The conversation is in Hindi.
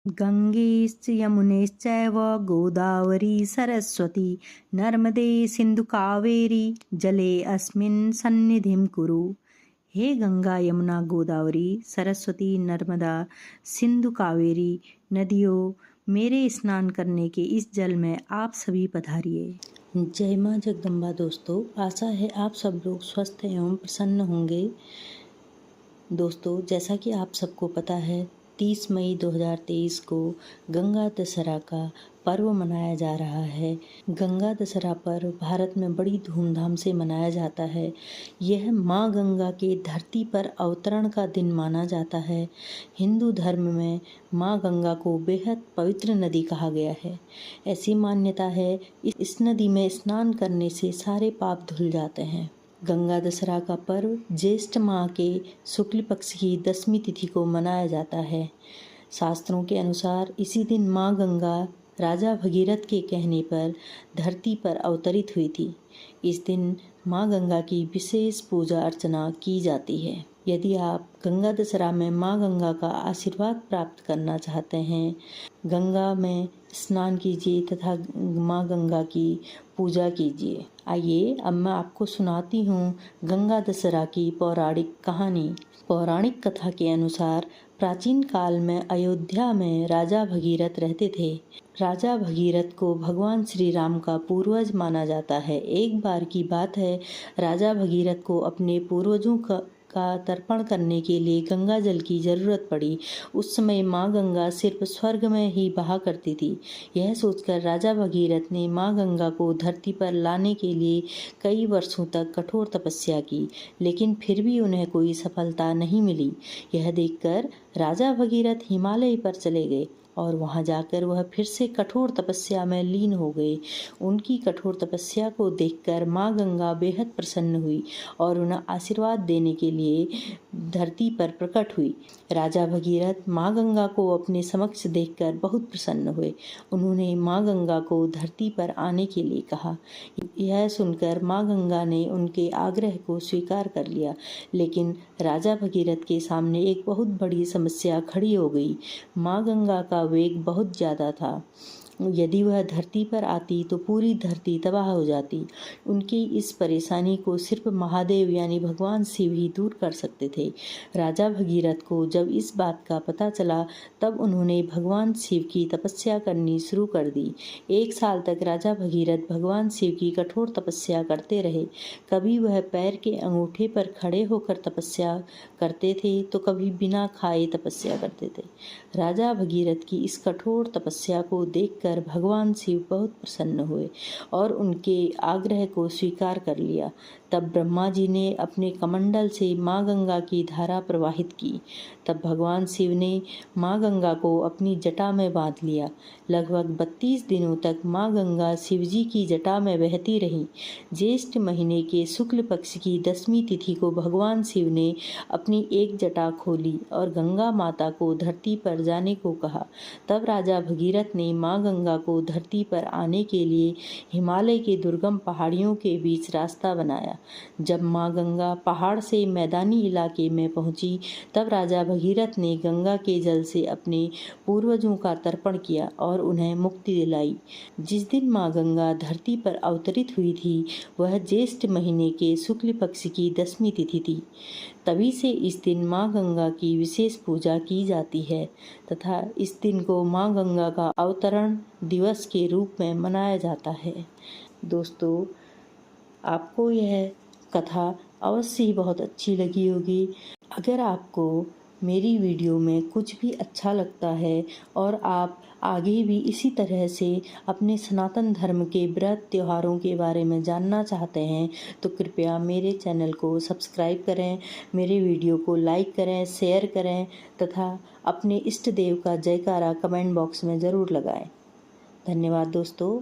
गंगेश्च यमुनेश्चैव गोदावरी सरस्वती नर्मदे सिंधु कावेरी जले अस्मिन् सन्निधिं कुरु। हे गंगा यमुना गोदावरी सरस्वती नर्मदा सिंधु कावेरी नदियों, मेरे स्नान करने के इस जल में आप सभी पधारिए। जय माँ जगदम्बा। दोस्तों, आशा है आप सब लोग स्वस्थ एवं प्रसन्न होंगे। दोस्तों, जैसा कि आप सबको पता है, 30 मई 2023 को गंगा दशहरा का पर्व मनाया जा रहा है। गंगा दशहरा पर्व भारत में बड़ी धूमधाम से मनाया जाता है। यह माँ गंगा के धरती पर अवतरण का दिन माना जाता है। हिंदू धर्म में माँ गंगा को बेहद पवित्र नदी कहा गया है। ऐसी मान्यता है, इस नदी में स्नान करने से सारे पाप धुल जाते हैं। गंगा दशहरा का पर्व ज्येष्ठ माह के शुक्ल पक्ष की 10वीं तिथि को मनाया जाता है। शास्त्रों के अनुसार इसी दिन माँ गंगा राजा भगीरथ के कहने पर धरती पर अवतरित हुई थी। इस दिन माँ गंगा की विशेष पूजा अर्चना की जाती है। यदि आप गंगा दशहरा में माँ गंगा का आशीर्वाद प्राप्त करना चाहते हैं, गंगा में स्नान कीजिए तथा माँ गंगा की पूजा कीजिए। आइए अब मैं आपको सुनाती हूँ गंगा दशहरा की पौराणिक कहानी। पौराणिक कथा के अनुसार प्राचीन काल में अयोध्या में राजा भगीरथ रहते थे। राजा भगीरथ को भगवान श्री राम का पूर्वज माना जाता है। एक बार की बात है, राजा भगीरथ को अपने पूर्वजों का तर्पण करने के लिए गंगा जल की जरूरत पड़ी। उस समय माँ गंगा सिर्फ स्वर्ग में ही बहा करती थी। यह सोचकर राजा भगीरथ ने माँ गंगा को धरती पर लाने के लिए कई वर्षों तक कठोर तपस्या की, लेकिन फिर भी उन्हें कोई सफलता नहीं मिली। यह देखकर राजा भगीरथ हिमालय पर चले गए और वहां जाकर वह फिर से कठोर तपस्या में लीन हो गए। उनकी कठोर तपस्या को देखकर माँ गंगा बेहद प्रसन्न हुई और उन्हें आशीर्वाद देने के लिए धरती पर प्रकट हुई। राजा भगीरथ माँ गंगा को अपने समक्ष देखकर बहुत प्रसन्न हुए। उन्होंने माँ गंगा को धरती पर आने के लिए कहा। यह सुनकर माँ गंगा ने उनके आग्रह को स्वीकार कर लिया, लेकिन राजा भगीरथ के सामने एक बहुत बड़ी समस्या खड़ी हो गई। माँ गंगा का वेग बहुत ज़्यादा था। यदि वह धरती पर आती तो पूरी धरती तबाह हो जाती। उनकी इस परेशानी को सिर्फ महादेव यानी भगवान शिव ही दूर कर सकते थे। राजा भगीरथ को जब इस बात का पता चला, तब उन्होंने भगवान शिव की तपस्या करनी शुरू कर दी। 1 साल तक राजा भगीरथ भगवान शिव की कठोर तपस्या करते रहे। कभी वह पैर के अंगूठे पर खड़े होकर तपस्या करते थे तो कभी बिना खाए तपस्या करते थे। राजा भगीरथ की इस कठोर तपस्या को देखकर भगवान शिव बहुत प्रसन्न हुए और उनके आग्रह को स्वीकार कर लिया। तब ब्रह्मा जी ने अपने कमंडल से माँ गंगा की धारा प्रवाहित की। तब भगवान शिव ने माँ गंगा को अपनी जटा में बांध लिया। लगभग 32 दिनों तक माँ गंगा शिवजी की जटा में बहती रही। ज्येष्ठ महीने के शुक्ल पक्ष की 10वीं तिथि को भगवान शिव ने अपनी एक जटा खोली और गंगा माता को धरती पर जाने को कहा। तब राजा भगीरथ ने माँ गंगा को धरती पर आने के लिए हिमालय के दुर्गम पहाड़ियों के बीच रास्ता बनाया। जब माँ गंगा पहाड़ से मैदानी इलाके में पहुंची, तब राजा भगीरथ ने गंगा के जल से अपने पूर्वजों का तर्पण किया और उन्हें मुक्ति दिलाई। जिस दिन माँ गंगा धरती पर अवतरित हुई थी, वह ज्येष्ठ महीने के शुक्ल पक्ष की 10वीं तिथि थी। तभी से इस दिन माँ गंगा की विशेष पूजा की जाती है तथा इस दिन को माँ गंगा का अवतरण दिवस के रूप में मनाया जाता है। दोस्तों, आपको यह कथा अवश्य ही बहुत अच्छी लगी होगी। अगर आपको मेरी वीडियो में कुछ भी अच्छा लगता है और आप आगे भी इसी तरह से अपने सनातन धर्म के व्रत त्योहारों के बारे में जानना चाहते हैं, तो कृपया मेरे चैनल को सब्सक्राइब करें, मेरे वीडियो को लाइक करें, शेयर करें तथा अपने इष्ट देव का जयकारा कमेंट बॉक्स में ज़रूर लगाएं। धन्यवाद दोस्तों।